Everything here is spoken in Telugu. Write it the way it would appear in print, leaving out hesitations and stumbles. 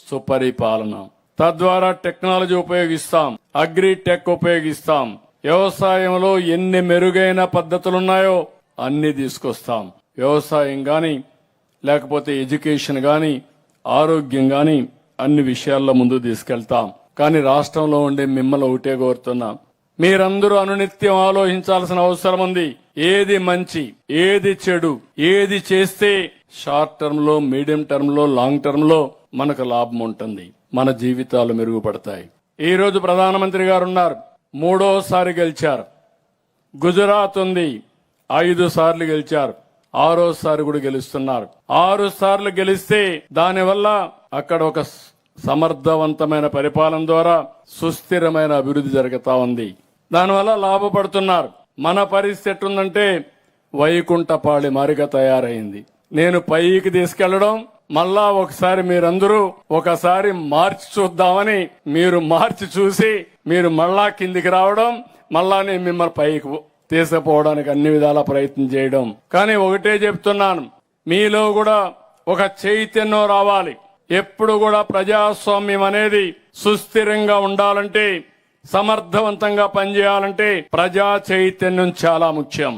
సుపరిపాలన. తద్వారా టెక్నాలజీ ఉపయోగిస్తాం, అగ్రిటెక్ ఉపయోగిస్తాం. వ్యవసాయంలో ఎన్ని మెరుగైన పద్ధతులున్నాయో అన్ని తీసుకొస్తాం. వ్యవసాయం గాని, లేకపోతే ఎడ్యుకేషన్ గాని, ఆరోగ్యం గాని అన్ని విషయాల్లో ముందు తీసుకెళ్తాం. కానీ రాష్ట్రంలో ఉండే మిమ్మల్ని ఒకటే కోరుతున్నా, మీరందరూ అనునిత్యం ఆలోచించాల్సిన అవసరం ఉంది. ఏది మంచి, ఏది చెడు, ఏది చేస్తే షార్ట్ టర్మ్ లో, మీడియం టర్మ్ లో, లాంగ్ టర్మ్ లో మనకు లాభం ఉంటుంది, మన జీవితాలు మెరుగుపడతాయి. ఈ రోజు ప్రధానమంత్రి గారు ఉన్నారు, 3వసారి గెలిచారు. గుజరాత్ ఉంది, 5 సార్లు గెలిచారు, 6వసారి కూడా గెలుస్తున్నారు. 6 సార్లు గెలిస్తే దానివల్ల అక్కడ ఒక సమర్థవంతమైన పరిపాలన ద్వారా సుస్థిరమైన అభివృద్ధి జరుగుతా ఉంది. దానివల్ల లాభపడుతున్నారు. మన పరిస్థితి ఎట్టుందంటే వైకుంఠపాళి మారిగా తయారైంది. నేను పైకి తీసుకెళ్లడం, మళ్ళా ఒకసారి మీరందరూ ఒకసారి మార్చి చూద్దామని మీరు మార్చి చూసి మీరు మళ్ళా కిందికి రావడం, మళ్ళా నేను మిమ్మల్ని పైకి తీసుకుపోవడానికి అన్ని విధాల ప్రయత్నం చేయడం. కానీ ఒకటే చెప్తున్నాను, మీలో కూడా ఒక చైతన్యం రావాలి. ఎప్పుడు కూడా ప్రజాస్వామ్యం అనేది సుస్థిరంగా ఉండాలంటే, సమర్థవంతంగా పనిచేయాలంటే ప్రజా చైతన్యం చాలా ముఖ్యం.